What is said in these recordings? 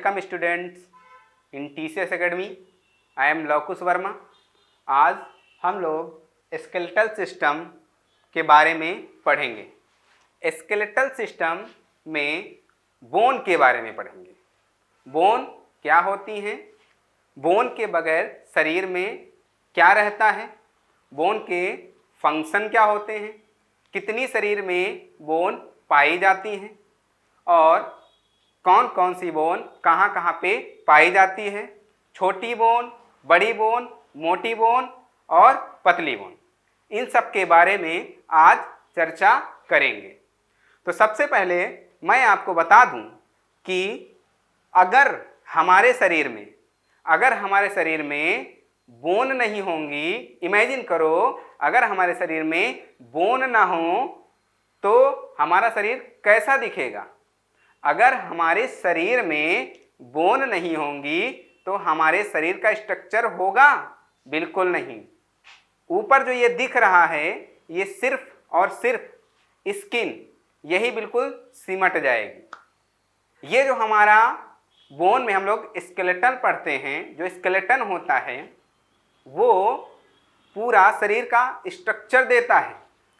Welcome students in TCS Academy। I am Lavkush Verma. आज हम लोग स्केलेटल सिस्टम के बारे में पढ़ेंगे। स्केलेटल सिस्टम में बोन के बारे में पढ़ेंगे। बोन क्या होती हैं, बोन के बगैर शरीर में क्या रहता है, बोन के फंक्शन क्या होते हैं, कितनी शरीर में बोन पाई जाती हैं और कौन कौन सी बोन कहाँ कहाँ पे पाई जाती है, छोटी बोन, बड़ी बोन, मोटी बोन और पतली बोन, इन सब के बारे में आज चर्चा करेंगे। तो सबसे पहले मैं आपको बता दूं कि अगर हमारे शरीर में बोन नहीं होंगी, इमेजिन करो अगर हमारे शरीर में बोन ना हो तो हमारा शरीर कैसा दिखेगा। अगर हमारे शरीर में बोन नहीं होंगी तो हमारे शरीर का स्ट्रक्चर होगा? बिल्कुल नहीं। ऊपर जो ये दिख रहा है ये सिर्फ और सिर्फ स्किन, यही बिल्कुल सिमट जाएगी। ये जो हमारा बोन में हम लोग स्केलेटन पढ़ते हैं, जो स्केलेटन होता है वो पूरा शरीर का स्ट्रक्चर देता है।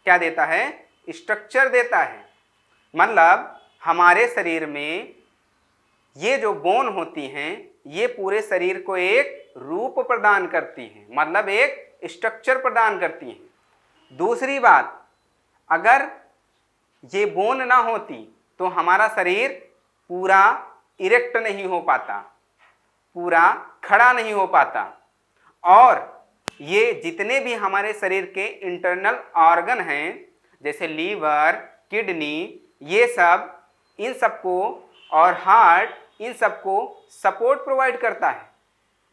क्या देता है? स्ट्रक्चर देता है। मतलब हमारे शरीर में ये जो बोन होती हैं ये पूरे शरीर को एक रूप प्रदान करती हैं, मतलब एक स्ट्रक्चर प्रदान करती हैं। दूसरी बात, अगर ये बोन ना होती तो हमारा शरीर पूरा इरेक्ट नहीं हो पाता, पूरा खड़ा नहीं हो पाता। और ये जितने भी हमारे शरीर के इंटरनल ऑर्गन हैं जैसे लीवर, किडनी, ये सब, इन सबको और हार्ट, इन सबको सपोर्ट प्रोवाइड करता है।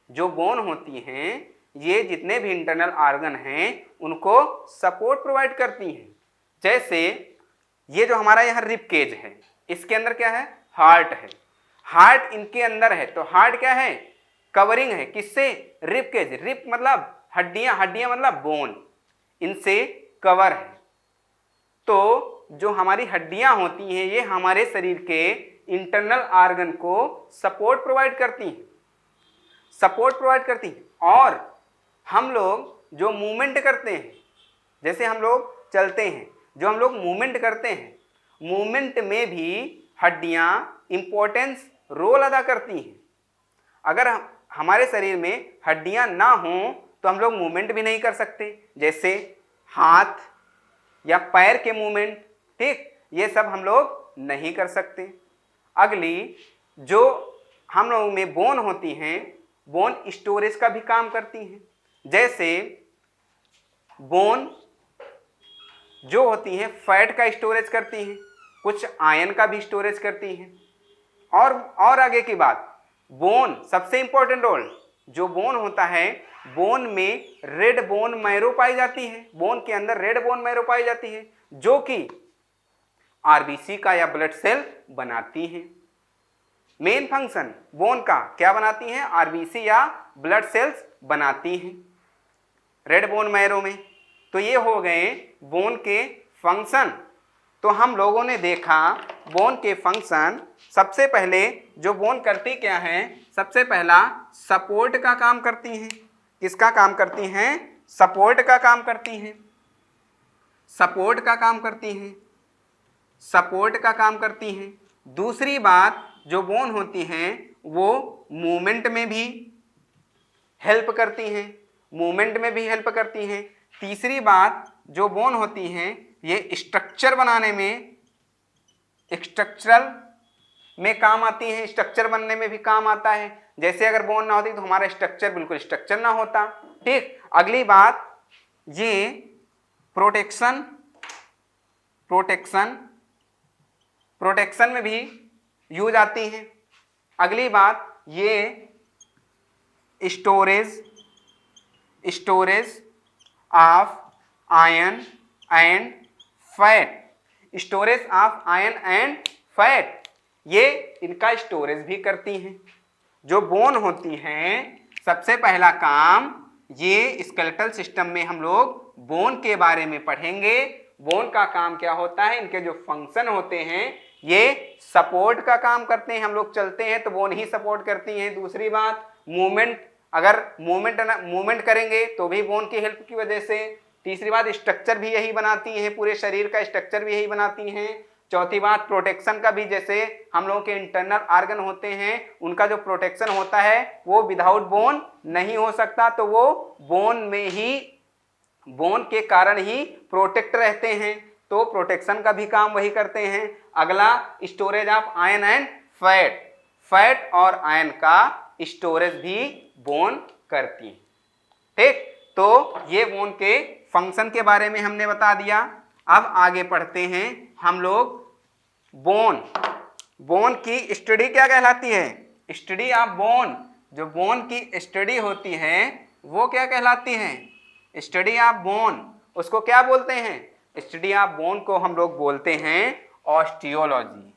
जो बोन होती हैं ये जितने भी इंटरनल ऑर्गन हैं उनको सपोर्ट प्रोवाइड करती हैं। जैसे ये जो हमारा यहाँ रिब केज है, इसके अंदर क्या है? हार्ट है। हार्ट इनके अंदर है तो हार्ट क्या है? कवरिंग है। किससे? Rib cage. रिब मतलब हड्डियां, हड्डियां मतलब बोन, इनसे कवर है। तो जो हमारी हड्डियां होती हैं ये हमारे शरीर के इंटरनल ऑर्गन को सपोर्ट प्रोवाइड करती हैं। और हम लोग जो मूवमेंट करते हैं, जैसे हम लोग चलते हैं, जो हम लोग मूवमेंट करते हैं, मूवमेंट में भी हड्डियां इंपॉर्टेंस रोल अदा करती हैं। अगर हमारे शरीर में हड्डियां ना हों तो हम लोग मूवमेंट भी नहीं कर सकते, जैसे हाथ या पैर के मूवमेंट, ठीक, ये सब हम लोग नहीं कर सकते। अगली जो हम लोगों में बोन होती हैं, बोन स्टोरेज का भी काम करती हैं। जैसे बोन जो होती हैं फैट का स्टोरेज करती हैं, कुछ आयरन का भी स्टोरेज करती हैं। और आगे की बात, बोन सबसे इंपॉर्टेंट रोल, जो बोन होता है, बोन में रेड बोन मैरो पाई जाती है। बोन के अंदर रेड बोन मैरो पाई जाती है जो कि आरबीसी का या ब्लड सेल बनाती हैं। मेन फंक्शन बोन का क्या बनाती हैं? आरबीसी या ब्लड सेल्स बनाती हैं रेड बोन मैरो में। तो ये हो गए बोन के फंक्शन। तो हम लोगों ने देखा बोन के फंक्शन। सबसे पहले जो बोन करती क्या है? सबसे पहला सपोर्ट का काम करती हैं। किसका काम करती हैं? सपोर्ट का काम करती हैं। सपोर्ट का काम करती हैं। सपोर्ट का काम करती हैं। दूसरी बात, जो बोन होती हैं वो मूवमेंट में भी हेल्प करती हैं, मूवमेंट में भी हेल्प करती हैं। तीसरी बात, जो बोन होती हैं ये स्ट्रक्चर बनाने में, स्ट्रक्चरल में काम आती हैं, स्ट्रक्चर बनने में भी काम आता है। जैसे अगर बोन ना होती तो हमारा स्ट्रक्चर बिल्कुल स्ट्रक्चर ना होता, ठीक। अगली बात, ये प्रोटेक्शन में भी यूज आती हैं। अगली बात, ये storage of iron and fat, storage of iron and fat, ये इनका स्टोरेज भी करती हैं। जो बोन होती हैं, सबसे पहला काम, ये स्केलेटल सिस्टम में हम लोग बोन के बारे में पढ़ेंगे। बोन का काम क्या होता है, इनके जो फंक्शन होते हैं ये सपोर्ट का काम करते हैं। हम लोग चलते हैं तो बोन ही सपोर्ट करती हैं। दूसरी बात, मूवमेंट, अगर मूवमेंट करेंगे तो भी बोन की हेल्प की वजह से। तीसरी बात, स्ट्रक्चर भी यही बनाती है, पूरे शरीर का स्ट्रक्चर भी यही बनाती हैं। चौथी बात, प्रोटेक्शन का भी, जैसे हम लोगों के इंटरनल ऑर्गन होते हैं उनका जो प्रोटेक्शन होता है वो विदाउट बोन नहीं हो सकता, तो वो बोन में ही, बोन के कारण ही प्रोटेक्ट रहते हैं, तो प्रोटेक्शन का भी काम वही करते हैं। अगला, storage of iron and fat, fat और आयरन का स्टोरेज भी बोन करती है। ठीक, तो ये बोन के फंक्शन के बारे में हमने बता दिया। अब आगे पढ़ते हैं हम लोग। बोन की स्टडी क्या कहलाती है? स्टडी ऑफ बोन, जो बोन की स्टडी होती है वो क्या कहलाती है? स्टडी ऑफ बोन, उसको क्या बोलते हैं? स्टडी ऑफ बोन को हम लोग बोलते हैं osteology.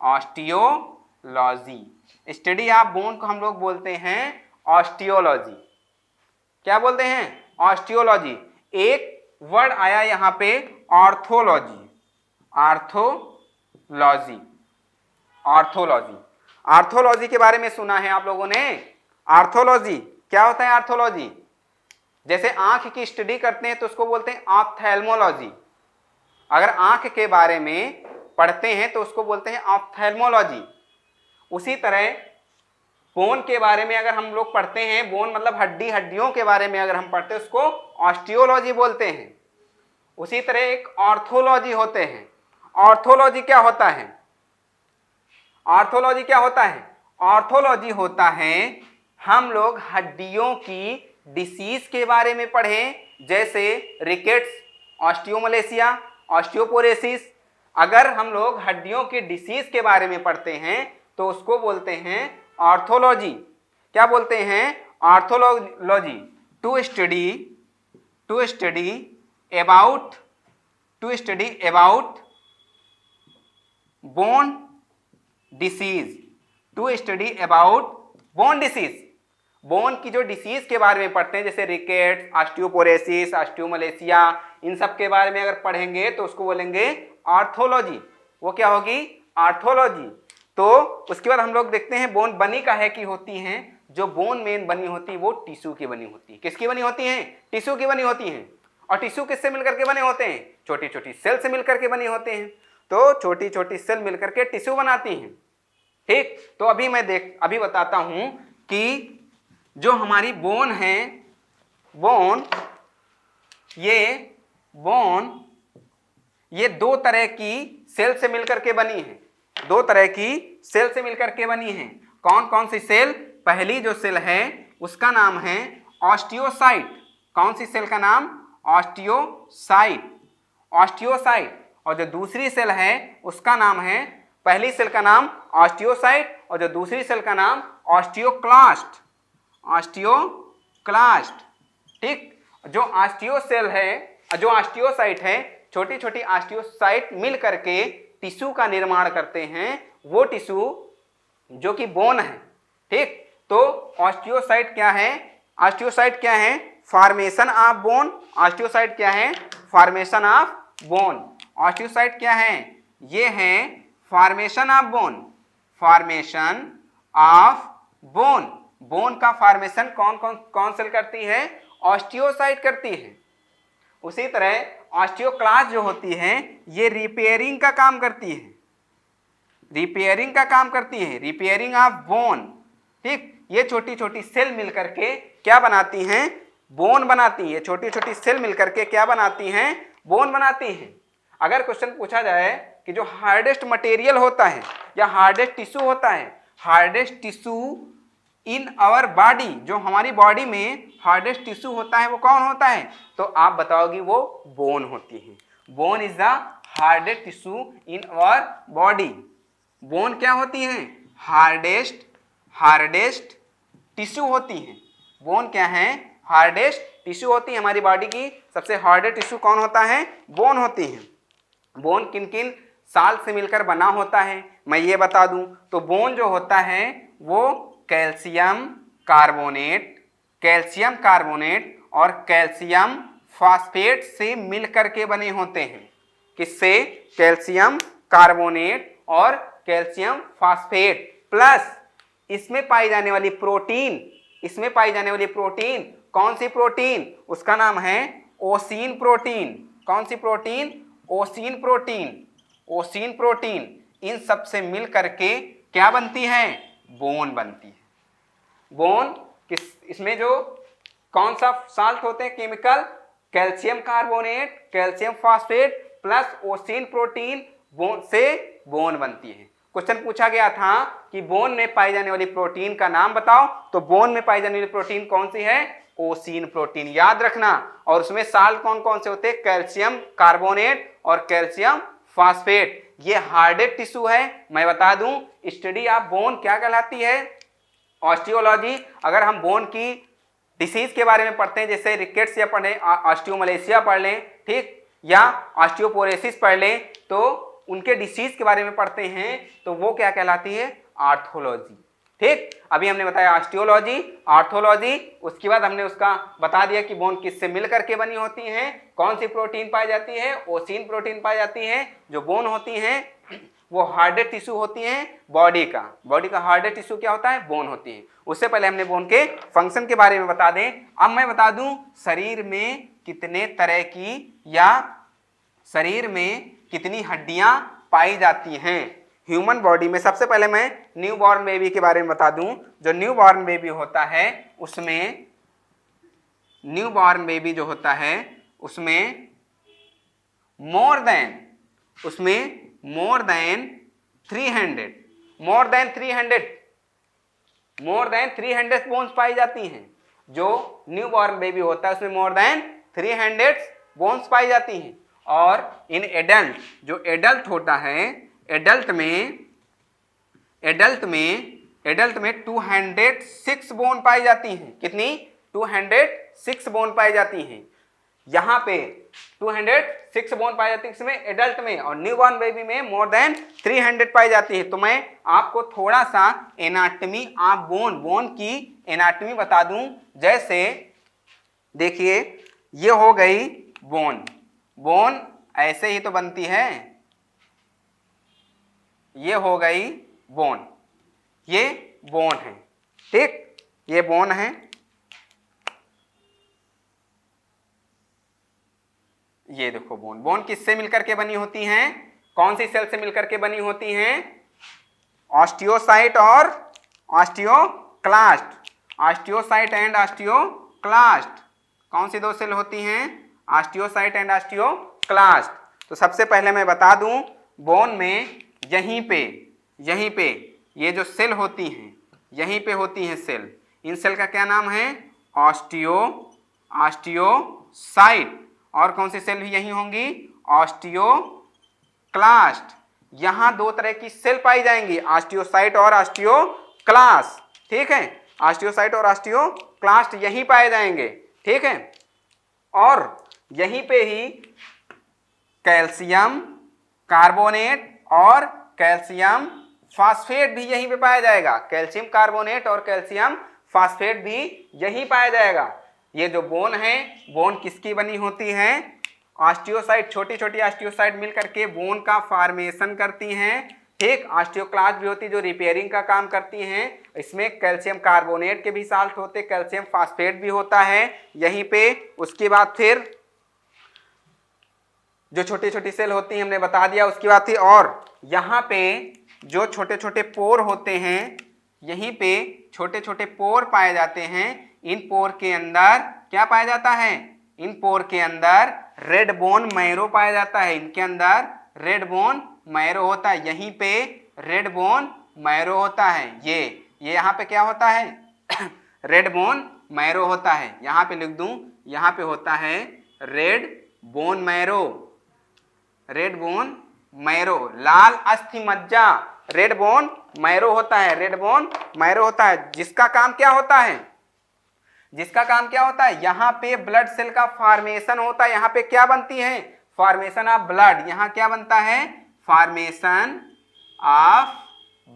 Osteology, study of bone को हम लोग बोलते हैं ऑस्टियोलॉजी। क्या बोलते हैं? ऑस्टियोलॉजी। एक वर्ड आया यहाँ पे ऑर्थोलॉजी, आर्थोलॉजी, ऑर्थोलॉजी। आर्थोलॉजी के बारे में सुना है आप लोगों ने? आर्थोलॉजी क्या होता है? आर्थोलॉजी, जैसे आंख की स्टडी करते हैं तो उसको बोलते हैं ऑप्थेल्मोलॉजी। अगर आंख के बारे में पढ़ते हैं तो उसको बोलते हैं ऑप्थेल्मोलॉजी। उसी तरह बोन के बारे में अगर हम लोग पढ़ते हैं, बोन मतलब हड्डियों के बारे में अगर हम पढ़ते हैं उसको ऑस्टियोलॉजी बोलते हैं। उसी तरह एक ऑर्थोलॉजी होते हैं। ऑर्थोलॉजी क्या होता है? ऑर्थोलॉजी क्या होता है? ऑर्थोलॉजी होता है हम लोग हड्डियों की डिसीज के बारे में पढ़ें, जैसे रिकेट्स, ऑस्टियोमलेशिया, ऑस्टियोपोरोसिस। अगर हम लोग हड्डियों की डिसीज के बारे में पढ़ते हैं तो उसको बोलते हैं ऑर्थोलॉजी। क्या बोलते हैं? Orthology. To study about bone disease, to study about bone disease. Bone की जो डिसीज के बारे में पढ़ते हैं, जैसे रिकेट्स, ऑस्टियोपोरोसिस, ऑस्टियोमलेशिया, इन सब के बारे में अगर पढ़ेंगे तो उसको बोलेंगे ऑर्थोलॉजी। वो क्या होगी? ऑर्थोलॉजी। तो उसके बाद हम लोग देखते हैं बोन बनी काहे की होती हैं। जो बोन मेन बनी होती है वो टिश्यू की बनी होती है। किसकी बनी होती है? टिश्यू की बनी होती हैं। और टिश्यू किससे मिलकर के बने होते हैं? छोटी छोटी सेल से मिलकर के बने होते हैं। तो छोटी छोटी सेल मिलकर के टिश्यू बनाती हैं। ठीक, तो अभी बताता हूं कि जो हमारी बोन है, ये दो तरह की सेल से मिलकर के बनी है। दो तरह की सेल से मिलकर के बनी है। कौन कौन सी सेल? पहली जो सेल है उसका नाम है ऑस्टियोसाइट। कौन सी सेल का नाम? Osteocyte, osteocyte. और जो दूसरी सेल है उसका नाम है, पहली सेल का नाम ऑस्टियोसाइट और जो दूसरी सेल का नाम ऑस्टियोक्लास्ट, ऑस्टियोक्लास्ट। ठीक, जो ऑस्टियोसेल है, जो ऑस्टियोसाइट है, छोटी छोटी ऑस्टियोसाइट मिल करके टिश्यू का निर्माण करते हैं। वो टिश्यू जो कि बोन है। ठीक, तो ऑस्टियोसाइट क्या है? ऑस्टियोसाइट क्या है? Formation of bone. ऑस्टियोसाइट क्या है? Formation of bone. ऑस्टियोसाइट क्या है? ये है formation of bone, formation of bone. Bone का फॉर्मेशन कौन सेल करती है? ऑस्टियोसाइट करती है। उसी तरह ऑस्टियोक्लास्ट जो होती है ये रिपेयरिंग का काम करती है, रिपेयरिंग का काम करती है, रिपेयरिंग ऑफ बोन। ठीक, ये छोटी छोटी सेल मिलकर के क्या बनाती हैं? बोन बनाती है। छोटी छोटी सेल मिलकर के क्या बनाती हैं? बोन बनाती हैं। अगर क्वेश्चन पूछा जाए कि जो हार्डेस्ट मटेरियल होता है या हार्डेस्ट टिश्यू होता है, hardest tissue in our body, जो हमारी बॉडी में हार्डेस्ट टिश्यू होता है वो कौन होता है? तो आप बताओगी वो बोन होती है। Bone is the hardest tissue in our body. Bone क्या होती है? हार्डेस्ट टिश्यू होती है। बोन क्या है? हार्डेस्ट टिश्यू होती है। हमारी बॉडी की सबसे हार्डेस्ट टिश्यू कौन होता है? बोन होती है। बोन किन किन साल से मिलकर बना होता है मैं ये बता दूं। तो बोन जो होता है वो कैल्शियम कार्बोनेट और कैल्शियम फास्फेट से मिलकर के बने होते हैं। किससे? कैल्शियम कार्बोनेट और कैल्शियम फास्फेट प्लस इसमें पाई जाने वाली प्रोटीन, इसमें पाई जाने वाली प्रोटीन कौन सी प्रोटीन, उसका नाम है ओसीन प्रोटीन। कौन सी protein, ossein protein. Ossein protein इन सब से मिल करके क्या बनती है, बोन बनती है। बोन किस, इसमें जो कौन सा साल्ट होते हैं chemical, calcium carbonate, calcium phosphate plus ossein protein, bone से बोन बनती है। क्वेश्चन पूछा गया था कि बोन में पाई जाने वाली प्रोटीन का नाम बताओ, तो बोन में पाई जाने वाली प्रोटीन कौन सी है, ओसीन प्रोटीन, याद रखना। और उसमें साल्ट कौन कौन से होते हैं, कैल्शियम कार्बोनेट और कैल्शियम फास्फेट। ये हार्डेड टिश्यू है, मैं बता दूं स्टडी ऑफ बोन क्या कहलाती है, ऑस्टियोलॉजी। अगर हम बोन की डिसीज के बारे में पढ़ते हैं, जैसे रिकेट्स या पढ़ें, ऑस्टियोमलेशिया पढ़ लें, ठीक, या ऑस्टियोपोरोसिस पढ़ लें, तो उनके डिसीज के बारे में पढ़ते हैं, तो वो क्या कहलाती है, आर्थोलॉजी। ठीक, अभी हमने बताया ऑस्टियोलॉजी, आर्थोलॉजी, उसके बाद हमने उसका बता दिया कि बोन किससे मिल करके बनी होती है, कौन सी प्रोटीन पाई जाती है, ओसीन प्रोटीन पाई जाती है। जो बोन होती है वो हार्डेड टिश्यू होती है बॉडी का हार्डेड टिश्यू क्या होता है, बोन होती है। उससे पहले हमने बोन के फंक्शन के बारे में बता दें। अब मैं बता दूं शरीर में कितने तरह की या शरीर में कितनी हड्डियां पाई जाती हैं ह्यूमन बॉडी में। सबसे पहले मैं न्यूबॉर्न बेबी के बारे में बता दूं। जो न्यूबॉर्न बेबी होता है उसमें, न्यूबॉर्न बेबी जो होता है उसमें मोर देन 300 बोन्स पाई जाती हैं। जो न्यूबॉर्न बेबी होता है उसमें मोर देन 300 बोन्स पाई जाती हैं। और इन एडल्ट, जो एडल्ट होता है, एडल्ट में 206 बोन पाई जाती हैं। कितनी, 206 बोन पाई जाती हैं। यहाँ पे 206 बोन पाई जाती है इसमें, एडल्ट में, और न्यूबॉर्न बेबी में मोर देन 300 पाई जाती है। तो मैं आपको थोड़ा सा एनाटमी ऑफ बोन की एनाटमी बता दूं। जैसे देखिए, ये हो गई बोन ऐसे ही तो बनती है, ये हो गई बोन, ये बोन है, ठीक, ये बोन है। ये देखो बोन किससे मिलकर के बनी होती हैं, कौन सी सेल से मिलकर के बनी होती हैं, ऑस्टियोसाइट और ऑस्टियोक्लास्ट। ऑस्टियोसाइट एंड ऑस्टियोक्लास्ट कौन सी दो सेल होती हैं, ऑस्टियोसाइट एंड ऑस्टियोक्लास्ट। तो सबसे पहले मैं बता दूं, बोन में यहीं पे ये जो सेल होती हैं, यहीं पे होती हैं सेल। इन सेल का क्या नाम है, ऑस्टियोसाइट। और कौन सी सेल भी यहीं होंगी, ऑस्टियोक्लास्ट। यहां दो तरह की सेल पाई जाएंगी, ऑस्टियोसाइट और ऑस्टियोक्लास्ट, ठीक है। ऑस्टियोसाइट और ऑस्टियोक्लास्ट यहीं पाए जाएंगे, ठीक है। और यहीं पे ही कैल्शियम कार्बोनेट और कैल्शियम फास्फेट भी यहीं पे पाया जाएगा। कैल्शियम कार्बोनेट और कैल्शियम फास्फेट भी यहीं पाया जाएगा। ये जो बोन है, बोन किसकी बनी होती है, ऑस्टियोसाइट, छोटी छोटी ऑस्टियोसाइट मिल करके बोन का फॉर्मेशन करती हैं, ठीक। ऑस्टियोक्लास्ट भी होती है जो रिपेयरिंग का काम करती हैं। इसमें कैल्शियम कार्बोनेट के भी साल्ट होते, कैल्शियम फास्फेट भी होता है यहीं पे। उसके बाद फिर जो छोटी छोटी सेल होती हैं हमने बता दिया, उसकी बात थी। और यहाँ पे जो छोटे छोटे पोर होते हैं, यहीं पे छोटे छोटे पोर पाए जाते हैं। इन पोर के अंदर क्या पाया जाता है, इन पोर के अंदर रेड बोन मैरो पाया जाता है। इनके अंदर रेड बोन मैरो होता है, यहीं पे रेड बोन मैरो होता है। ये यहाँ पे क्या होता है रेड बोन मैरो होता है। यहाँ पे लिख दूं, यहाँ पे होता है red bone marrow, red bone marrow, लाल अस्थि मज्जा, रेड बोन मैरो होता है, रेड बोन मैरो होता है। जिसका काम क्या होता है, जिसका काम क्या होता है, यहाँ पे ब्लड सेल का फॉर्मेशन होता है। यहाँ पे क्या बनती है, फॉर्मेशन ऑफ ब्लड। यहाँ क्या बनता है, फॉर्मेशन ऑफ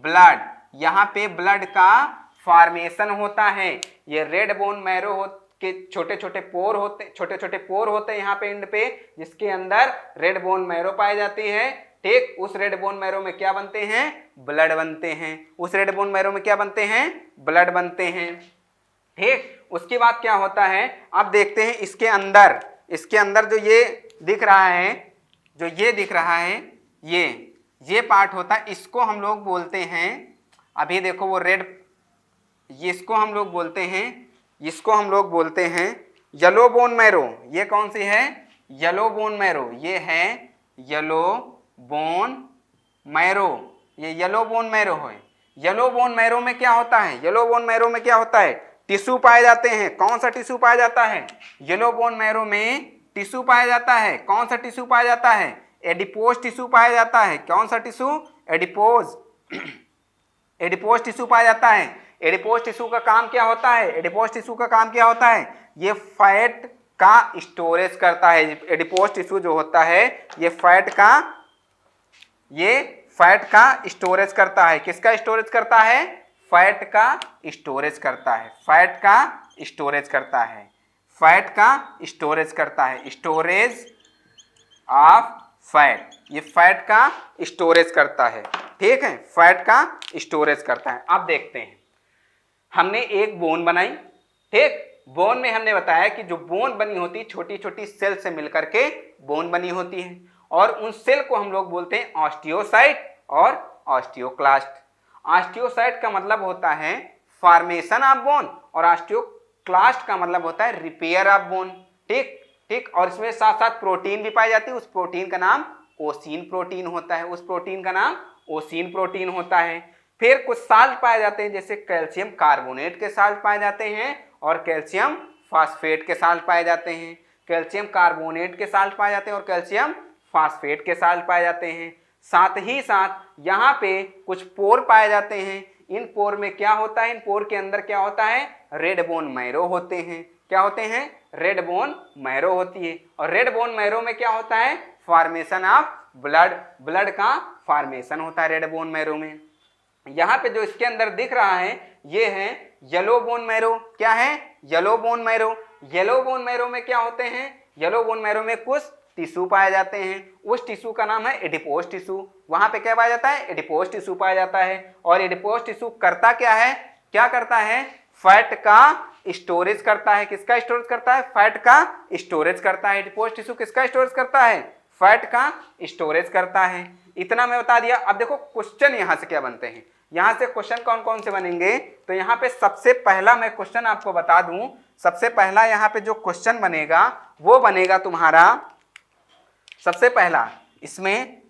ब्लड। यहाँ पे ब्लड का फॉर्मेशन होता है। ये रेड बोन मैरो के छोटे छोटे पोर होते, छोटे छोटे पोर होते हैं यहाँ पे एंड पे, जिसके अंदर रेड बोन मैरो पाई जाती है। ठीक, उस रेड बोन मैरो में क्या बनते हैं, ब्लड बनते हैं, उस रेड बोन मैरो में क्या बनते हैं, ब्लड बनते हैं। ठीक, उसके बाद क्या होता है, अब देखते हैं इसके अंदर जो ये दिख रहा है, जो ये दिख रहा है, ये पार्ट होता है, इसको हम लोग बोलते हैं, अभी देखो वो रेड, इसको हम लोग बोलते हैं येलो बोन मैरो। ये कौन सी है, येलो बोन मैरो, ये है येलो बोन मैरो, ये येलो बोन मैरो है। येलो बोन मैरो में क्या होता है, येलो बोन मैरो में क्या होता है, टिश्यू पाए जाते हैं। कौन सा टिश्यू पाया जाता है, येलो बोन मैरो में टिश्यू पाया जाता है। कौन सा टिश्यू पाया जाता है, एडिपोज टिश्यू पाया जाता है। कौन सा टिश्यू, एडिपोज टिश्यू पाया जाता है। एडिपोज टिश्यू का काम क्या होता है, एडिपोज टिश्यू का काम क्या होता है, ये फैट का स्टोरेज करता है। एडिपोज टिश्यू जो होता है ये फैट का स्टोरेज करता है। किसका स्टोरेज करता है, फैट का स्टोरेज करता है, फैट का स्टोरेज करता है, फैट का स्टोरेज करता है, स्टोरेज ऑफ फैट, ये फैट का स्टोरेज करता है। ठीक है, फैट का स्टोरेज करता है। अब देखते हैं, हमने एक बोन बनाई, ठीक, बोन में हमने बताया कि जो बोन बनी होती है छोटी छोटी सेल से मिलकर के बोन बनी होती है, और उन सेल को हम लोग बोलते हैं ऑस्टियोसाइट और ऑस्टियोक्लास्ट। ऑस्टियोसाइट का मतलब होता है फॉर्मेशन ऑफ बोन, और ऑस्टियोक्लास्ट का मतलब होता है रिपेयर ऑफ बोन। ठीक ठीक, और इसमें साथ साथ प्रोटीन भी पाई जाती है। उस प्रोटीन का नाम ओसिन प्रोटीन होता है, उस प्रोटीन का नाम ओसिन प्रोटीन होता है। फिर कुछ साल्ट पाए जाते हैं, जैसे कैल्शियम कार्बोनेट के साल्ट पाए जाते हैं और कैल्शियम फास्फेट के साल्ट पाए जाते हैं। कैल्शियम कार्बोनेट के साल्ट पाए जाते हैं और कैल्शियम फास्फेट के साल्ट पाए जाते हैं। साथ ही साथ यहाँ पे कुछ पोर पाए जाते हैं। इन पोर में क्या होता है, इन पोर के अंदर क्या होता है, रेड बोन मैरो होते हैं। क्या होते हैं, रेड बोन मैरो होती है। और रेड बोन मैरो में क्या होता है, फॉर्मेशन ऑफ ब्लड, ब्लड का फॉर्मेशन होता है रेड बोन मैरो में। यहाँ पे जो इसके अंदर दिख रहा है ये है येलो बोन मैरो। क्या है, yellow bone marrow. Yellow bone marrow में क्या होते हैं, येलो बोन मैरो में कुछ टिश्यू पाए जाते हैं। उस टिश्यू का नाम है एडिपोज टिश्यू। वहां पे क्या पाया जाता है, एडिपोज टिश्यू पाया जाता है। और एडिपोज टिश्यू करता क्या है, क्या करता है, फैट का स्टोरेज करता है। किसका स्टोरेज करता है, फैट का स्टोरेज करता है। एडिपोज टिश्यू किसका स्टोरेज करता है, फैट का स्टोरेज करता है। इतना मैं बता दिया। अब देखो क्वेश्चन यहाँ से क्या बनते हैं, यहाँ से क्वेश्चन कौन कौन से बनेंगे। तो यहाँ पे सबसे पहला मैं क्वेश्चन आपको बता दूं, सबसे पहला यहाँ पे जो क्वेश्चन बनेगा वो बनेगा तुम्हारा, सबसे पहला इसमें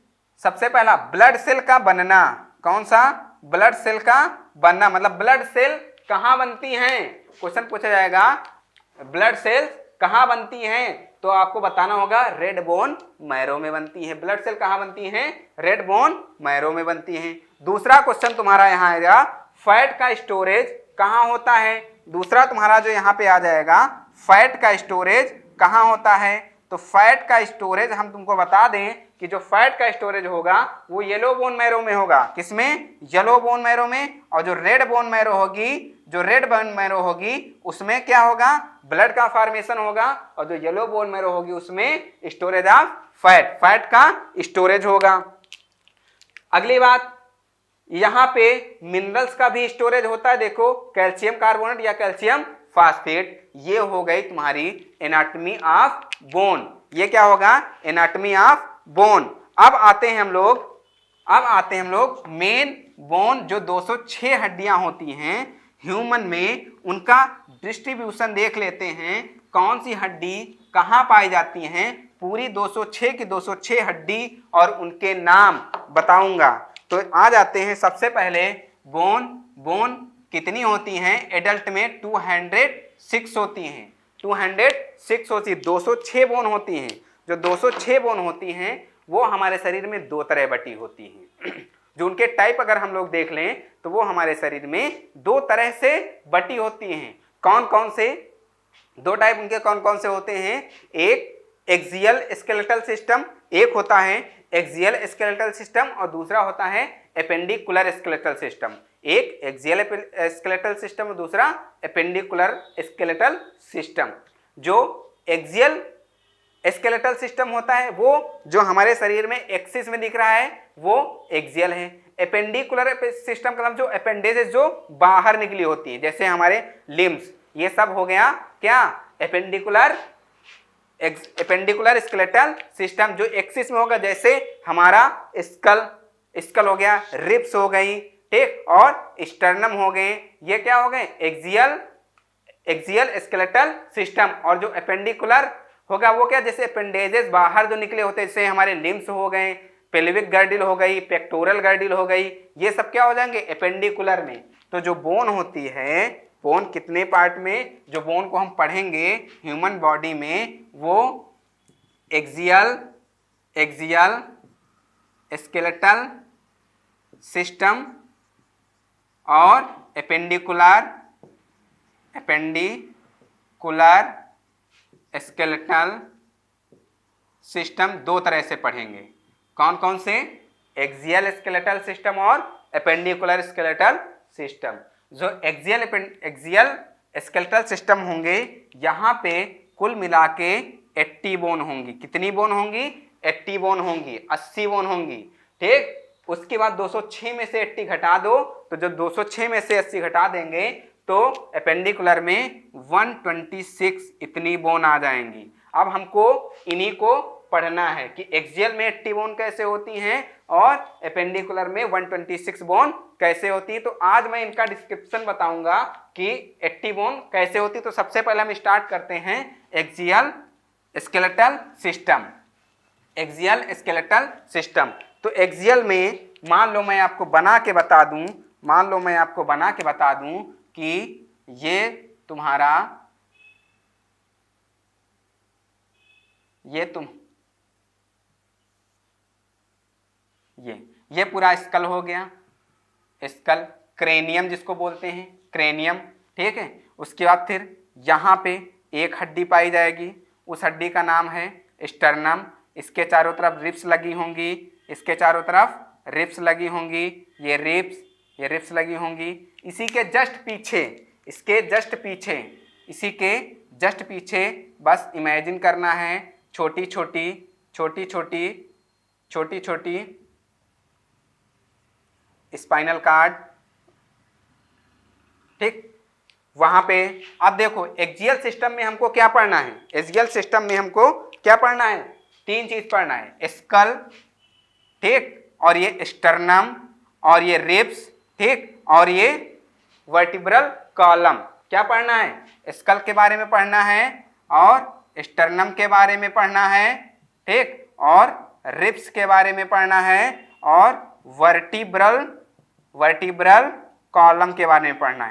सबसे पहला ब्लड सेल का बनना। कौन सा, ब्लड सेल का बनना, मतलब ब्लड सेल कहाँ बनती हैं, क्वेश्चन पूछा जाएगा ब्लड सेल कहाँ बनती हैं, तो आपको बताना होगा रेड बोन मैरो में बनती है। ब्लड सेल कहाँ बनती हैं, रेड बोन मैरो में बनती हैं। दूसरा क्वेश्चन तुम्हारा यहाँ आएगा, फैट का स्टोरेज कहाँ होता है। दूसरा तुम्हारा जो यहाँ पे आ जाएगा, फैट का स्टोरेज कहाँ होता है। तो फैट का स्टोरेज हम तुमको बता दें कि जो फैट का स्टोरेज होगा वो येलो बोन मैरो में होगा। किसमें, येलो बोन मैरो में। और जो रेड बोन मैरो होगी, जो रेड बोन मैरो होगी उसमें क्या होगा, ब्लड का फॉर्मेशन होगा। और जो येलो बोन मैरो होगी उसमें स्टोरेज ऑफ फैट, फैट का स्टोरेज होगा। अगली बात, यहाँ पे मिनरल्स का भी स्टोरेज होता है। देखो कैल्शियम कार्बोनेट या कैल्शियम फास्फेट। ये हो गई तुम्हारी एनाटॉमी ऑफ बोन। ये क्या होगा, एनाटॉमी ऑफ बोन। अब आते हैं हम लोग मेन बोन, जो 206 हड्डियां होती हैं ह्यूमन में, उनका डिस्ट्रीब्यूशन देख लेते हैं। कौन सी हड्डी कहाँ पाई जाती हैं, पूरी 206 की 206 हड्डी और उनके नाम बताऊंगा। तो आ जाते हैं सबसे पहले बोन कितनी होती हैं, एडल्ट में 206 होती हैं, 206 होती है, 206 बोन होती हैं। जो 206 बोन होती हैं वो हमारे शरीर में दो तरह बटी होती हैं। जो उनके टाइप अगर हम लोग देख लें तो वो हमारे शरीर में दो तरह से बटी होती हैं। कौन कौन से दो टाइप उनके कौन कौन से होते हैं, एक एक्सियल स्केलेटल सिस्टम, एक होता है एक्सियल स्केलेटल सिस्टम और दूसरा होता है एपेंडिकुलर स्केलेटल सिस्टम। एक एक्सियल स्केलेटल सिस्टम और दूसरा एपेंडिकुलर स्केलेटल सिस्टम। जो एक्सियल स्केलेटल सिस्टम होता है वो जो हमारे शरीर में एक्सिस में दिख रहा है वो एक्सियल है। एपेंडिकुलर सिस्टम का मतलब जो अपेंडेजेस जो बाहर निकली होती है, जैसे हमारे लिम्स, ये सब हो गया क्या, एपेंडिकुलर स्केलेटल सिस्टम जो एक्सिस में होगा, जैसे हमारा स्कल हो गया, रिब्स हो गई, ठीक, और स्टर्नम हो गए, ये क्या हो गए, एक्सियल स्केलेटल सिस्टम। और जो एपेंडिकुलर होगा वो क्या, जैसे अपेंडेजेस बाहर जो निकले होते हैं, जैसे हमारे लिम्स हो गए, पेल्विक गर्डिल हो गई, पेक्टोरल गर्डिल हो गई, ये सब क्या हो जाएंगे एपेंडिकुलर में। तो जो बोन होती है, बोन कितने पार्ट में, जो बोन को हम पढ़ेंगे ह्यूमन बॉडी में, वो एक्सियल स्केलेटल सिस्टम और एपेंडिकुलर स्केलेटल सिस्टम दो तरह से पढ़ेंगे। कौन कौन से, एक्सियल स्केलेटल सिस्टम और एपेंडिकुलर स्केलेटल सिस्टम। जो एक्सियल स्केलेटल सिस्टम होंगे, यहाँ पे कुल मिला के 80 बोन होंगी। कितनी बोन होंगी, 80 बोन होंगी, 80 बोन होंगी, ठीक। उसके बाद 206 में से 80 घटा दो, तो जब 206 में से 80 घटा देंगे तो एपेंडिकुलर में 126 इतनी बोन आ जाएंगी। अब हमको इन्हीं को पढ़ना है कि एक्सियल में 80 बोन कैसे होती हैं और एपेंडिकुलर में 126 बोन कैसे होती है। तो आज मैं इनका डिस्क्रिप्शन बताऊंगा कि 80 बोन कैसे होती। तो सबसे पहले हम स्टार्ट करते हैं axial skeletal system. Axial skeletal system, तो एक्सियल में मान लो मैं आपको बना के बता दूं, कि ये तुम्हारा ये पूरा स्कल हो गया, स्कल, क्रेनियम जिसको बोलते हैं, क्रेनियम, ठीक है। उसके बाद फिर यहाँ पे एक हड्डी पाई जाएगी, उस हड्डी का नाम है स्टर्नम। इसके चारों तरफ रिब्स लगी होंगी, इसके चारों तरफ रिब्स लगी होंगी, ये रिब्स लगी होंगी। इसी के जस्ट पीछे बस इमेजिन करना है छोटी छोटी स्पाइनल कार्ड, ठीक। वहां पे अब देखो एक्सियल सिस्टम में हमको क्या पढ़ना है, एक्सियल सिस्टम में हमको क्या पढ़ना है, 3 चीज पढ़ना है, स्कल, ठीक, और ये स्टर्नम, और ये रिब्स, ठीक, और ये वर्टिब्रल कॉलम। क्या पढ़ना है, स्कल के बारे में पढ़ना है और स्टर्नम के बारे में पढ़ना है, ठीक, और रिब्स के बारे में पढ़ना है और वर्टिब्रल कॉलम के बारे में पढ़ना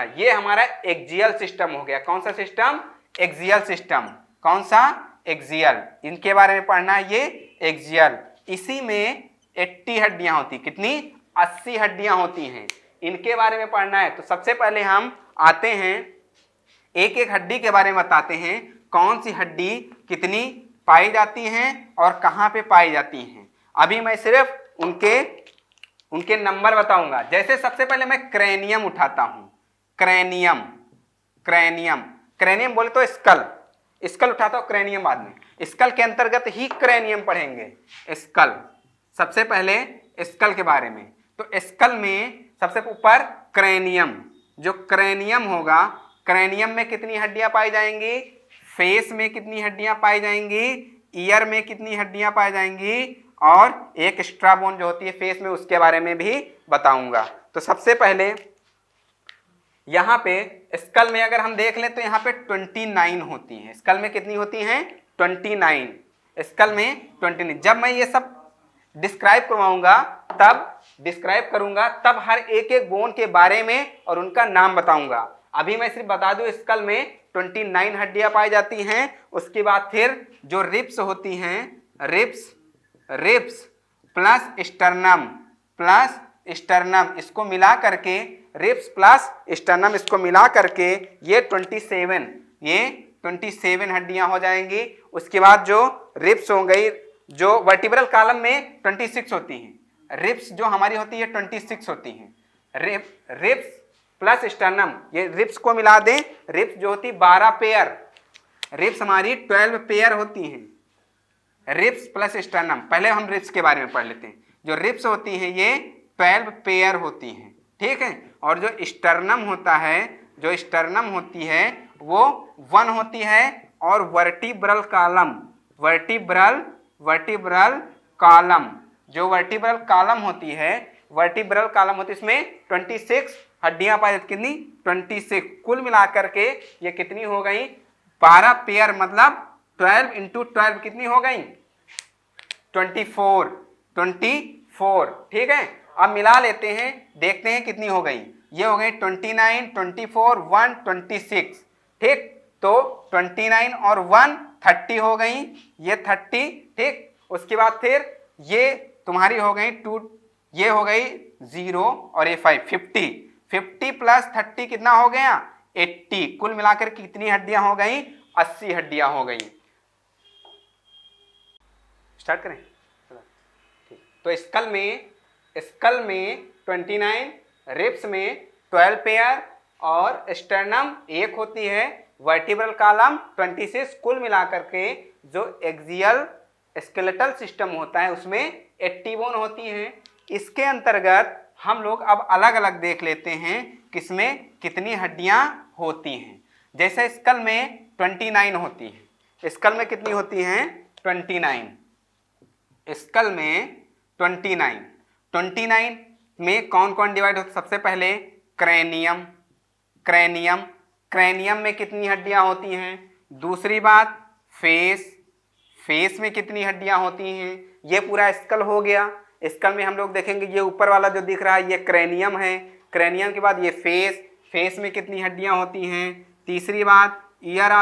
है, ये हमारा एक्सियल सिस्टम हो गया। कौन सा सिस्टम, एक्सियल सिस्टम। कौन सा, एक्सियल, इनके बारे में पढ़ना है, ये एक्सियल। इसी में 80 हड्डियां होती, कितनी, 80 हड्डियां होती हैं, इनके बारे में पढ़ना है। तो सबसे पहले हम आते हैं, एक एक हड्डी के बारे में बताते हैं, कौन सी हड्डी कितनी पाई जाती हैं और कहाँ पे पाई जाती हैं। अभी मैं सिर्फ उनके नंबर बताऊंगा। जैसे सबसे पहले मैं क्रेनियम उठाता हूं, क्रेनियम बोले तो स्कल उठाता हूं, क्रेनियम बाद में। स्कल के अंतर्गत ही क्रेनियम पढ़ेंगे, स्कल, सबसे पहले स्कल के बारे में। तो स्कल में सबसे ऊपर क्रेनियम, जो क्रेनियम होगा, क्रेनियम में कितनी हड्डियां पाई जाएंगी, फेस में कितनी हड्डियां पाई जाएंगी, ईयर में कितनी हड्डियां पाई जाएंगी, और एक एक्स्ट्रा बोन जो होती है फेस में, उसके बारे में भी बताऊंगा। तो सबसे पहले यहाँ पे स्कल में अगर हम देख लें तो यहाँ पे 29 होती हैं। स्कल में कितनी होती हैं, 29, स्कल में 29। जब मैं ये सब डिस्क्राइब करूंगा तब हर एक एक बोन के बारे में और उनका नाम बताऊंगा। अभी मैं सिर्फ बता दूं, स्कल में 29 हड्डियां पाई जाती हैं। उसके बाद फिर जो रिब्स होती हैं, रिब्स प्लस स्टर्नम, इसको मिला करके, रिब्स प्लस स्टर्नम इसको मिला करके ये 27 हड्डियां हो जाएंगी। उसके बाद जो रिब्स हो गई, जो वर्टिब्रल कॉलम में 26 होती हैं, रिब्स जो हमारी होती है 26 होती हैं। रिब्स प्लस स्टर्नम, ये रिब्स को मिला दें, रिब्स जो होती 12 पेयर, रिब्स हमारी 12 पेयर होती हैं, रिब्स प्लस स्टर्नम। पहले हम रिब्स के बारे में पढ़ लेते हैं। जो रिब्स होती हैं ये 12 पेयर होती हैं, ठीक है। और जो स्टर्नम होता है, जो स्टर्नम होती है वो 1 होती है। और वर्टिब्रल कॉलम, वर्टिब्रल कॉलम, जो वर्टिब्रल कॉलम होती है, वर्टिब्रल कॉलम होती है, इसमें 26 हड्डियां पाई जाती। कितनी? 26। कुल मिलाकर के ये कितनी हो गई? 12 पेयर, मतलब 12 इंटू 12 कितनी हो गई? 24, ठीक है। अब मिला लेते हैं, देखते हैं कितनी हो गई। ये हो गई 29, 24, 1, 26, ठीक। तो 29 और 1 30 हो गई, ये 30, ठीक। उसके बाद फिर ये तुम्हारी हो गई 2, ये हो गई 0 और ये 5, 50 प्लस 30 कितना हो गया? 80। कुल मिलाकर कितनी हड्डियां हो गई? 80 हड्डियां हो गई। स्टार्ट करें। तो स्कल में 29, रिब्स में 12 पेयर और स्टर्नम 1 होती है, वर्टिब्रल कॉलम 26। कुल मिलाकर के जो एक्सियल स्केलेटल सिस्टम होता है उसमें 80 बोन होती हैं। इसके अंतर्गत हम लोग अब अलग अलग देख लेते हैं किसमें कितनी हड्डियां होती हैं। जैसे स्कल में 29 होती है। स्कल में कितनी होती हैं? 29। स्कल में 29 में कौन कौन डिवाइड होता है? सबसे पहले क्रैनियम में कितनी हड्डियां होती हैं? दूसरी बात फेस में कितनी हड्डियां होती हैं? ये पूरा स्कल हो गया। स्कल में हम लोग देखेंगे ये ऊपर वाला जो दिख रहा है ये क्रैनियम है। क्रैनियम के बाद ये फेस में कितनी हड्डियां होती हैं? तीसरी बात ईयर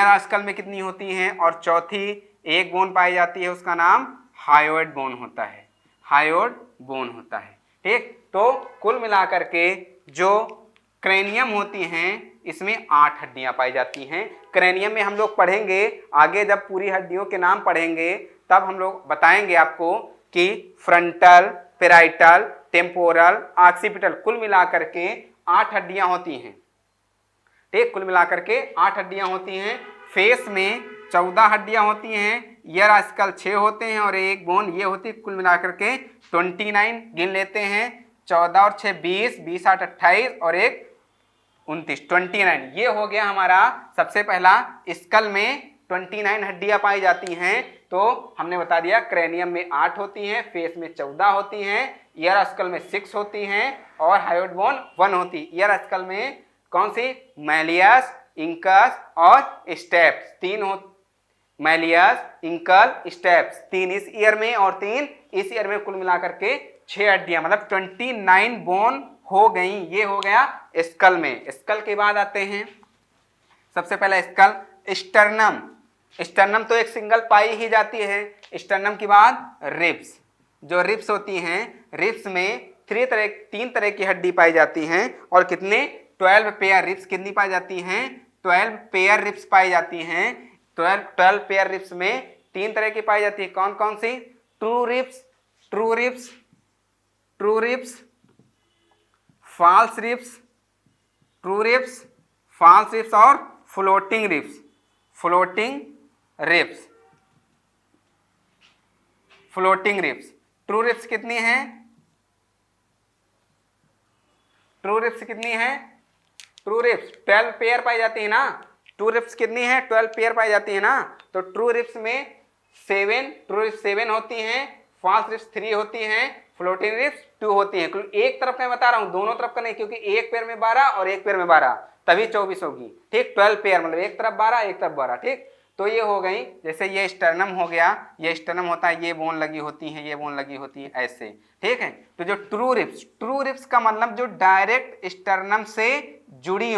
आसिकल में कितनी होती हैं? और चौथी एक बोन पाई जाती है, उसका नाम हायोइड बोन होता है, ठीक। तो कुल मिलाकर के जो क्रैनियम होती हैं इसमें 8 हड्डियां पाई जाती हैं। क्रैनियम में हम लोग पढ़ेंगे आगे, जब पूरी हड्डियों के नाम पढ़ेंगे तब हम लोग बताएंगे आपको कि फ्रंटल, पेराइटल, टेम्पोरल, ऑक्सीपिटल, कुल मिलाकर के 8 हड्डियां होती हैं, ठीक। कुल मिलाकर के 8 हड्डियां होती हैं। फेस में 14 हड्डियां होती हैं, ईयर आस्कल 6 होते हैं और एक बोन ये होती है। कुल मिलाकर के 29 गिन लेते हैं। 14 और 6 20, 20 8 28 और एक 29, 29। ये हो गया हमारा सबसे पहला। स्कल में 29 हड्डियां पाई जाती हैं। तो हमने बता दिया क्रैनियम में 8 होती हैं, फेस में 14 होती हैं, ईयर आस्कल में 6 होती हैं और हायोइड बोन 1 होती है। ईयर आस्कल में कौन सी? मैलियस, इंकस और स्टेप्स 3 हो। मैलियस, इंकल, स्टेप्स 3 इस ईयर में और 3 इस ईयर में। कुल मिलाकर के 6 हड्डियां, मतलब 29 बोन हो गई। ये हो गया स्कल में। स्कल के बाद आते हैं सबसे पहला स्कल स्टर्नम तो एक सिंगल पाई ही जाती है। स्टर्नम के बाद रिब्स, जो रिब्स होती हैं, रिब्स में 3 तरह की हड्डी पाई जाती हैं। और कितने? 12 पेयर रिब्स कितनी पाई जाती हैं? 12 पेयर रिब्स पाई जाती हैं। 12 पेयर रिब्स में 3 तरह की पाई जाती है। कौन कौन सी? ट्रू रिब्स, फॉल्स रिब्स और फ्लोटिंग रिब्स। ट्रू रिब्स कितनी हैं? ट्रू रिब्स 12 पेयर पाई जाती है ना। ट्रू रिब्स कितनी है? 12 पेयर पाई जाती है ना। तो ट्रू रिब्स में 7 होती हैं, फॉल्स रिब्स 3 होती हैं, फ्लोटिंग रिब्स 2 होती हैं। एक तरफ का मैं बता रहा हूं, दोनों तरफ का नहीं, क्योंकि एक पेयर में 12 और एक पेयर में 12, तभी 24 होगी, ठीक। 12 पेयर मतलब एक तरफ 12 एक तरफ 12, ठीक। तो ये हो गई। जैसे ये स्टर्नम हो गया, ये स्टर्नम होता है, ये बोन लगी होती है, ये बोन लगी होती है, ऐसे, ठीक है। तो जो ट्रू रिब्स का मतलब जो डायरेक्ट स्टर्नम से जुड़ी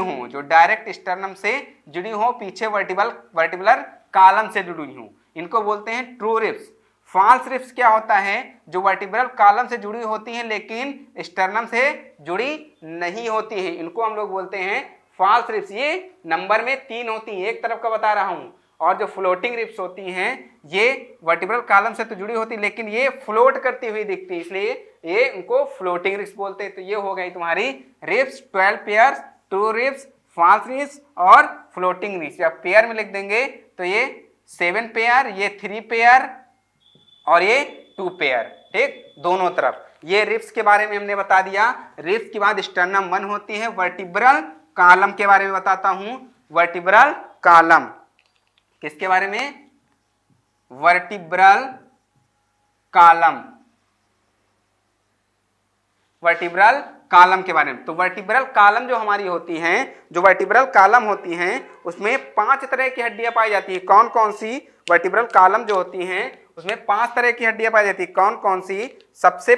हो, पीछे वर्टिबुलर कॉलम से जुड़ी हो, इनको बोलते हैं ट्रू रिब्स। फॉल्स रिब्स क्या होता है? जो वर्टिब्रल कॉलम से जुड़ी होती हैं लेकिन स्टर्नम से जुड़ी नहीं होती है, इनको हम लोग बोलते हैं फॉल्स रिब्स। ये नंबर में 3 होती हैं, एक तरफ का बता रहा हूं। और जो फ्लोटिंग रिब्स होती हैं ये वर्टिब्रल कॉलम से तो जुड़ी होती, लेकिन ये फ्लोट करती हुई दिखती है, इसलिए ये उनको फ्लोटिंग रिब्स बोलते हैं। तो ये हो गई तुम्हारी ribs 12 pairs, true ribs, false ribs और फ्लोटिंग रिब्स। जब पेयर में लिख देंगे तो ये 7 पेयर, ये 3 पेयर और ये 2 पेयर, ठीक, दोनों तरफ। ये रिब्स के बारे में हमने बता दिया। रिब्स के बाद स्टर्नम 1 होती है। वर्टिब्रल कॉलम के बारे में बताता हूं। वर्टिब्रल कॉलम किसके बारे में? वर्टिब्रल कॉलम, वर्टिब्रल कॉलम के बारे में। तो वर्टिब्रल कॉलम जो हमारी होती हैं, जो वर्टिब्रल कॉलम होती हैं, उसमें 5 तरह की हड्डियां पाई जाती हैं। कौन कौन सी? वर्टिब्रल कॉलम जो होती हैं उसमें 5 तरह की हड्डियां पाई जाती हैं। कौन कौन सी? सबसे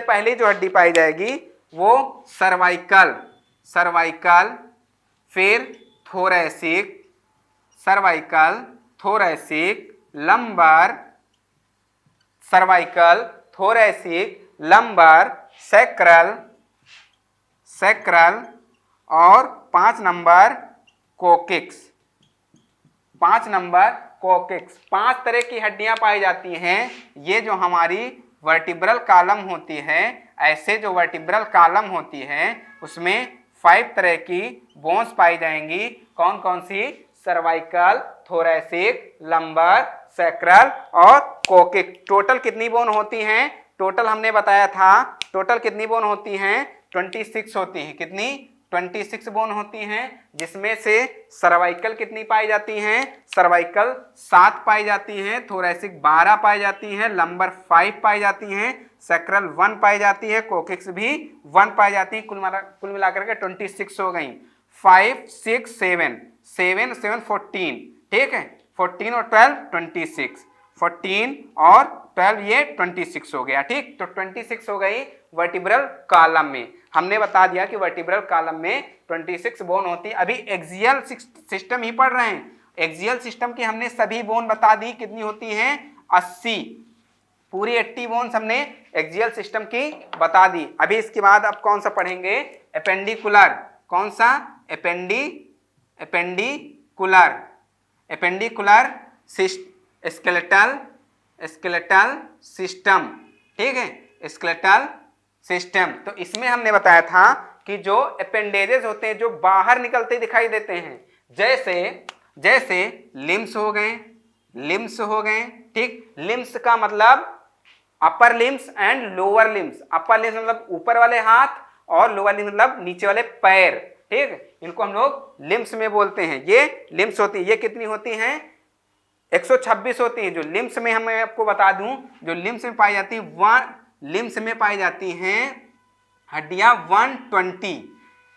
पहले जो हड्डी पाई जाएगी वो सर्वाइकल, फिर thoracic, cervical, thoracic, lumbar, cervical, thoracic, lumbar, sacral और 5 नंबर कोकिक्स। 5 तरह की हड्डियां पाई जाती हैं। ये जो हमारी वर्टिब्रल कॉलम होती है, ऐसे जो वर्टिब्रल कॉलम होती है उसमें 5 तरह की बोन्स पाई जाएंगी। कौन कौन सी? सर्वाइकल, थोरैसिक, लंबर, सैक्रल और कोकिक। टोटल कितनी बोन होती हैं? टोटल हमने बताया था, टोटल कितनी बोन होती हैं? 26 होती हैं। कितनी? 26 बोन होती हैं, जिसमें से सर्वाइकल कितनी पाई जाती हैं? सर्वाइकल 7 पाई जाती हैं, थोरैसिक 12 पाई जाती हैं, लंबर 5 पाई जाती हैं, सैक्रल 1 पाई जाती है, कोकिक्स भी 1 पाई जाती है। कुल मिलाकर के 26 हो गई। 5 6 7 7 7 14, ठीक है, 14 और 12 26, 14 और 12 ये 26 हो गया, ठीक। तो 26 हो गई वर्टिब्रल कॉलम में। हमने बता दिया कि वर्टिब्रल कॉलम में 26 बोन होती है। अभी एक्सियल सिस्टम ही पढ़ रहे हैं। एक्सियल सिस्टम की हमने सभी बोन बता दी, कितनी होती हैं? 80, पूरी 80 बोन्स हमने एक्सियल सिस्टम की बता दी। अभी इसके बाद अब कौन सा पढ़ेंगे? एपेंडिकुलर। कौन सा? एपेंडिकुलर स्केलेटल सिस्टम, ठीक है, स्केलेटल सिस्टम। तो इसमें हमने बताया था कि जो अपेंडेजेस होते हैं जो बाहर निकलते दिखाई देते हैं, जैसे लिम्स हो गए, ठीक। लिम्स का मतलब upper limbs and lower limbs. Upper limbs मतलब ऊपर वाले हाथ और लोअर लिम्स मतलब नीचे वाले पैर, ठीक। इनको हम लोग लिम्स में बोलते हैं। ये लिम्स होती है। ये कितनी होती हैं? 126 होती हैं। जो लिम्स में मैं आपको बता दूं, जो लिम्स में पाई जाती है, लिम्स में पाई जाती हैं हड्डियां 120,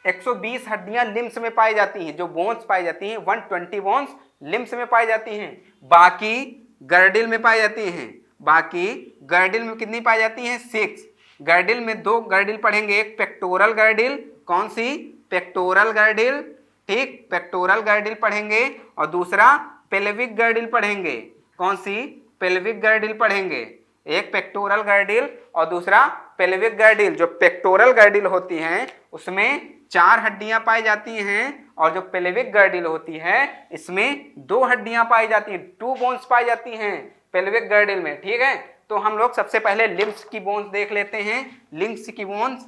120 हड्डियां लिम्स में पाई जाती हैं। जो बोन्स पाई जाती हैं 120 बोन्स लिम्स में पाई जाती हैं। बाकी गर्डिल में पाई जाती हैं। बाकी गर्डिल में कितनी पाई जाती हैं? 6। गर्डिल में 2 गर्डिल पढ़ेंगे। एक पेक्टोरल गर्डिल, कौन सी? पेक्टोरल गर्डिल, ठीक, पेक्टोरल गर्डिल पढ़ेंगे। और दूसरा पेल्विक गर्डिल पढ़ेंगे। कौन सी? पेल्विक गर्डिल पढ़ेंगे। एक पेक्टोरल गर्डिल और दूसरा पेल्विक गर्डिल। जो पेक्टोरल गर्डिल होती हैं उसमें 4 हड्डियां पाई जाती हैं और जो पेल्विक गर्डिल होती है इसमें 2 हड्डियां पाई जाती हैं, 2 बोन्स पाई जाती हैं पेल्विक गर्डिल में, ठीक है। तो हम लोग सबसे पहले लिम्स की बोन्स देख लेते हैं। लिम्स की बोन्स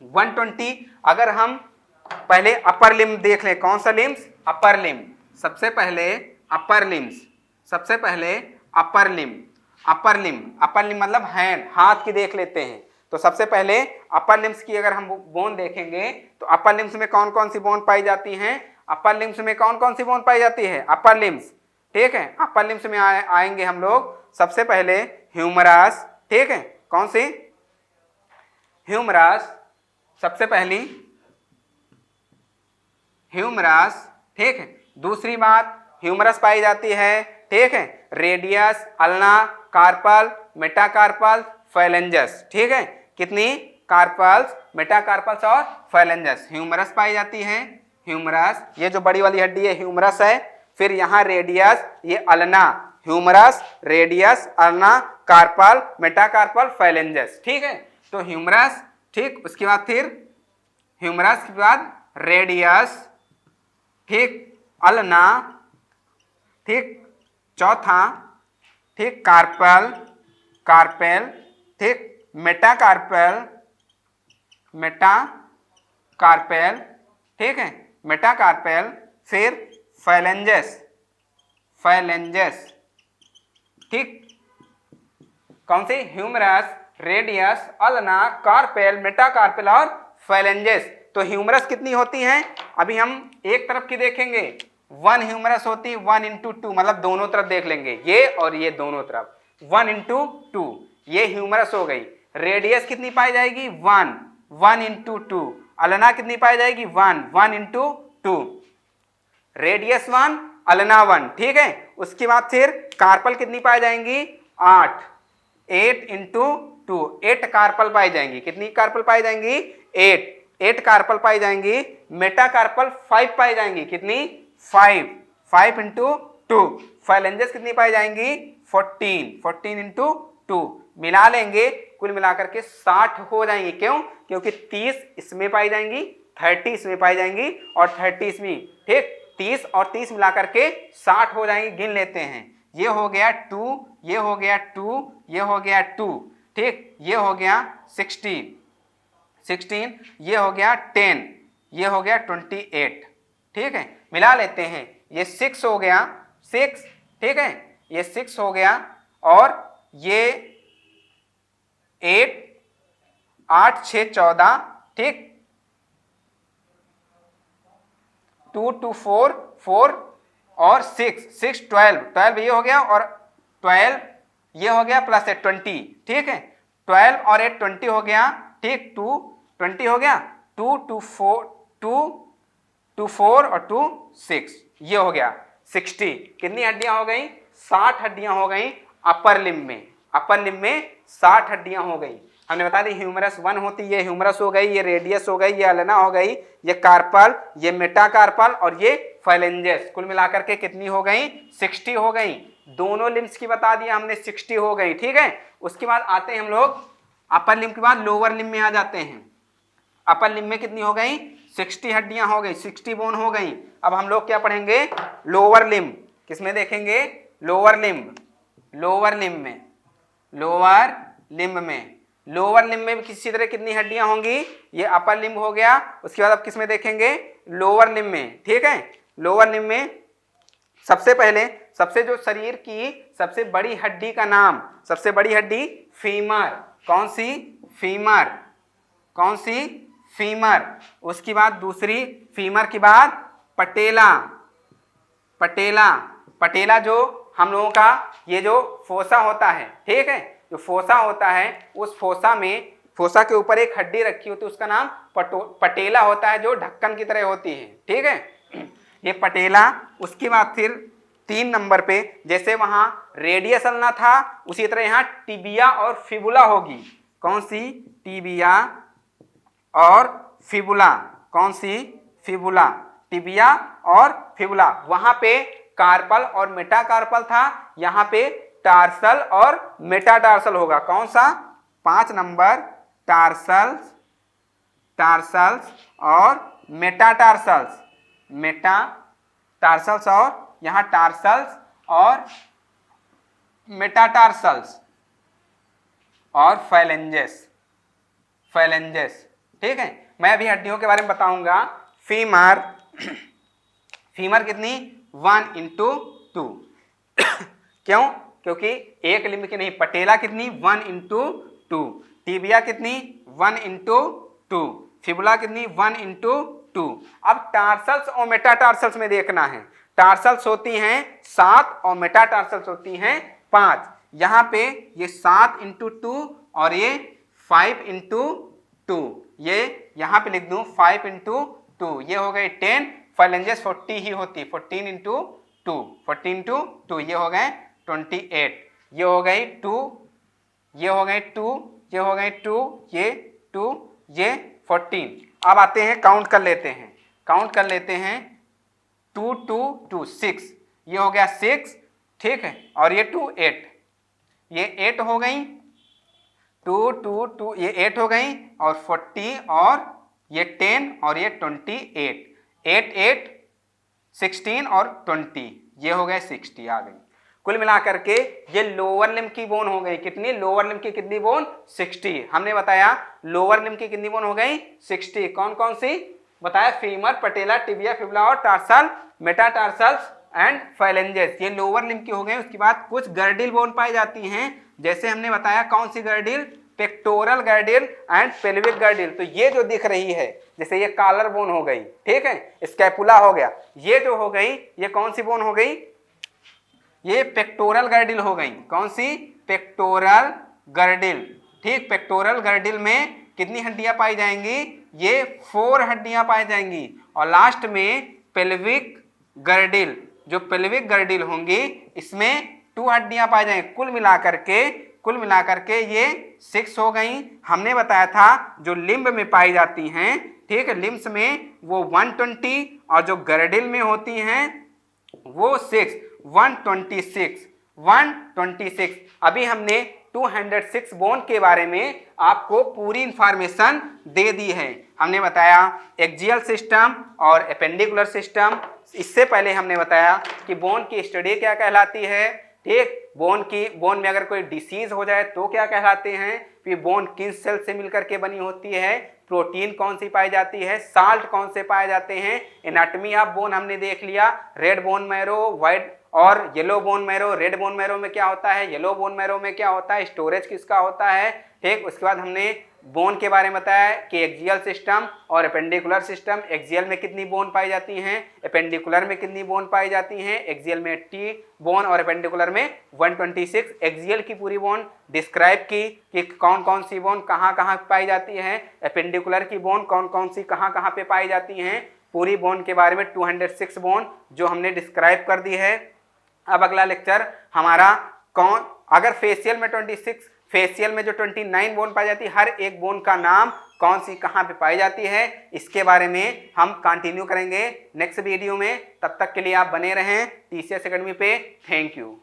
120। अगर हम पहले अपर लिम्ब देख लें, कौन सा लिम्स? Upper limb. सबसे पहले अपर लिम्ब मतलब हैंड, हाथ की देख लेते हैं। तो सबसे पहले अपर लिम्स की अगर हम बोन देखेंगे तो अपर लिम्स में कौन कौन सी बोन पाई जाती हैं? अपर लिम्स में कौन कौन सी बोन पाई जाती है? अपर लिम्स, ठीक है। अपर लिम्स में आएंगे हम लोग। सबसे पहले ह्यूमरस, ठीक है। कौन सी? ह्यूमरस, सबसे पहली ह्यूमरस, ठीक है। दूसरी बात ह्यूमरस पाई जाती है, ठीक है, radius, ulna, carpal, metacarpal, phalanges, ठीक है। कितनी? कार्पल्स, मेटाकार्पल्स और फैलेंजस ह्यूमरस पाई जाती है। ह्यूमरस, ये जो बड़ी वाली हड्डी है ह्यूमरस है। फिर यहाँ रेडियस, ये ulna, humerus, radius, ulna, carpal, metacarpal, phalanges, ठीक है। तो ह्यूमरस, ठीक। उसके बाद फिर ह्यूमरस के बाद रेडियस, ठीक, अल्ना, ठीक, चौथा, ठीक, कार्पेल, ठीक, मेटाकार्पेल, कार्पेल, ठीक है, मेटाकार्पेल, फिर फाइलेंजेस, फाइलेंजेस, ठीक, कौन से? ह्यूमरस, रेडियस, अल्ना, कार्पेल, मेटाकार्पेल और फाइलेंजेस। तो ह्यूमरस कितनी होती हैं? अभी हम एक तरफ की देखेंगे, 1 ह्यूमरस होती, 1 इंटू 2, मतलब दोनों तरफ देख लेंगे, ये और ये दोनों तरफ, 1 इंटू 2, ये ह्यूमरस हो गई। रेडियस कितनी पाई जाएगी? 1, 1 इंटू 2। अल्ना कितनी पाई जाएगी? 1, 1 इंटू 2। रेडियस 1, अल्ना 1, ठीक है। उसके बाद फिर कार्पल कितनी पाई जाएंगी? 8, 8 इंटू 2, 8 कार्पल पाई जाएंगी। कितनी कार्पल पाई जाएंगी? 8 कार्पल पाई जाएंगी। मेटाकार्पल 5 पाई जाएंगी। कितनी? 5 इंटू 2। फाइलेंजेस कितनी पाई जाएंगी? 14 इंटू 2। मिला लेंगे, कुल मिलाकर के 60 हो जाएंगी। क्यों? क्योंकि 30 इसमें पाई जाएंगी, 30 इसमें पाई जाएंगी और 30 इसमें, ठीक, 30 और 30 मिलाकर के 60 हो जाएंगी। गिन लेते हैं, ये हो गया 2, ये हो गया 2, ये हो गया 2, ठीक, ये हो गया 16, ये हो गया 10, ये हो गया 28, ठीक है। मिला लेते हैं, ये 6 हो गया, 6, ठीक है, ये 6 हो गया और ये 8, 8 6 14, ठीक, 2 2 4 4 और 6 12 ये हो गया और 12 ये हो गया प्लस 20, ठीक है। 12 और 8 20 हो गया, ठीक, 2 20 हो गया, 2 2 4 2 4 और 2 6, ये हो गया 60। कितनी हड्डियां हो गई? 60 हड्डियां हो गई अपर लिम्ब में। अपर लिम्ब में 60 हड्डियां हो गई। हमने बता दी ह्यूमरस 1 होती, ये ह्यूमरस हो गई, ये रेडियस हो गई, ये अल्ना हो गई, ये कार्पल, ये मेटाकार्पल और ये फाइलेंजेस। कुल मिलाकर के कितनी हो गई? 60 हो गई। दोनों लिम्ब्स की बता दिया हमने, 60 हो गई, ठीक है। उसके बाद आते हैं हम लोग अपर लिम्ब के बाद लोअर लिम्ब में आ जाते हैं। अपर लिम्ब में कितनी हो गई? 60 हड्डियां हो गई, 60 बोन हो गई। अब हम लोग क्या पढ़ेंगे? Lower limb. किसमें देखेंगे? Lower limb. लोअर लिम्ब में, लोअर लिम्ब में, लोअर लिम्ब में किसी तरह कितनी हड्डियां होंगी? ये अपर लिम्ब हो गया। उसके बाद अब किसमें देखेंगे? लोअर लिम्ब में, ठीक है। लोअर लिम्ब में सबसे पहले, सबसे जो शरीर की सबसे बड़ी हड्डी का नाम, सबसे बड़ी हड्डी फीमर। कौन सी? फीमर। कौन सी? फीमर। उसकी बाद दूसरी, फीमर के बाद पटेला। पटेला, पटेला जो हम लोगों का ये जो फोसा होता है, ठीक है, जो फोसा होता है, उस फोसा में, फोसा के ऊपर एक हड्डी रखी होती है, उसका नाम पटेला होता है, जो ढक्कन की तरह होती है, ठीक है, ये पटेला। उसके बाद फिर 3 नंबर पे, जैसे वहां रेडियस अल्ना था, उसी तरह यहाँ टिबिया और फिबुला होगी। कौन सी? टिबिया और फिबुला। कौन सी? फिबुला। टिबिया और फिबुला। वहां पे कार्पल और मेटाकार्पल था, यहाँ पे टार्सल और मेटाटार्सल होगा। कौन सा? 5 नंबर, टार्सल्स, टार्सल्स और मेटाटार्सल्स। मेटाटार्सल्स और यहाँ टार्सल्स और मेटाटार्सल्स और फाइलेंजेस। फाइलेंजेस, ठीक है। मैं अभी हड्डियों के बारे में बताऊंगा। फीमर, फीमर कितनी? 1 इंटू 2। क्यों? क्योंकि एक लिम्ब की नहीं। पटेला कितनी? 1 इंटू 2। टिबिया कितनी? 1 इंटू 2। फिबुला कितनी? 1 इंटू 2। अब टार्सल्स और मेटाटार्सल्स में देखना है। टार्सल्स होती हैं 7 और मेटाटार्सल्स होती हैं 5। यहाँ पे ये 7 इंटू 2 और ये 5 इंटू 2, ये यहाँ पे लिख दूं 5 इंटू 2, ये हो गए 10। फाइलेंजेस 40 ही होती, 14 इंटू 2, 14 इंटू 2, ये हो गए 28, ये हो गई 2, ये हो गए 2, ये हो गए 2, ये 2, ये 14। अब आते हैं, काउंट कर लेते हैं, काउंट कर लेते हैं। 2 2 2 6, ये हो गया 6, ठीक है, और ये 2 8, ये 8 हो गई, 2 2 2, ये 8 हो गई, और 40 और ये 10 और ये 28, 8 8 16 और 20, ये हो गए 60 आ गई। कुल मिलाकर के ये लोअर लिम्ब की बोन हो गई कितनी, लोअर लिम्ब की कितनी बोन 60। हमने बताया लोअर लिम्ब की कितनी बोन हो गई 60। कौन कौन सी बताया, फीमर, पटेला, टिबिया, फिबुला और टार्सल, मेटाटार्सल्स एंड फाइलेंजेस, ये लोअर लिम्ब की हो गई। उसके बाद कुछ गर्डिल बोन पाई जाती हैं, जैसे हमने बताया कौन सी girdle, pectoral girdle and pelvic girdle. तो ये जो दिख रही है जैसे ये कॉलर बोन हो गई, ठीक है, स्कैपुला हो गया, ये जो हो गई ये कौन सी बोन हो गई, ये पेक्टोरल गर्डिल हो गई। कौन सी, पेक्टोरल गर्डिल, ठीक। पेक्टोरल गर्डिल में कितनी हड्डियां पाई जाएंगी, ये 4 हड्डियां पाई जाएंगी। और लास्ट में पेल्विक गर्डिल, जो पेल्विक गर्डिल होंगी इसमें 2 हड्डियां पाई जाएंगी। कुल मिलाकर के ये 6 हो गई। हमने बताया था जो लिम्ब में पाई जाती हैं, ठीक है, लिम्ब्स में वो 120 और जो गर्डिल में होती हैं वो 126। अभी हमने 206 बोन के बारे में आपको पूरी इंफॉर्मेशन दे दी है। हमने बताया एक्सियल सिस्टम और एपेंडिकुलर सिस्टम। इससे पहले हमने बताया कि बोन की स्टडी क्या कहलाती है, ठीक, बोन में अगर कोई डिसीज हो जाए तो क्या कहलाते हैं, फिर बोन किन सेल से मिलकर के बनी होती है, प्रोटीन कौन सी पाई जाती है, साल्ट कौन से पाए जाते हैं, एनाटॉमी ऑफ बोन हमने देख लिया, रेड बोन मैरो, व्हाइट और yellow bone marrow. Red bone marrow में क्या होता है, येलो बोन मैरो में क्या होता है, स्टोरेज किसका होता है, ठीक। उसके बाद हमने बोन के बारे में बताया कि एक्सियल सिस्टम और एपेंडिकुलर सिस्टम, एक्सियल में कितनी बोन पाई जाती हैं, एपेंडिकुलर में कितनी बोन पाई जाती हैं, एक्सियल में 80 बोन और एपेंडिकुलर में 126। एक्सियल की पूरी बोन डिस्क्राइब की कि कौन कौन सी बोन कहाँ कहाँ पाई जाती है, एपेंडिकुलर की बोन कौन कौन सी कहाँ कहाँ पे पाई जाती हैं, पूरी बोन के बारे में 206 बोन जो हमने डिस्क्राइब कर दी है। अब अगला लेक्चर हमारा कौन, अगर फेशियल में 26, फेशियल में जो 29 बोन पाई जाती है, हर एक बोन का नाम कौन सी कहाँ पे पाई जाती है, इसके बारे में हम कंटिन्यू करेंगे नेक्स्ट वीडियो में। तब तक के लिए आप बने रहें TCS एकेडमी पे। Thank you.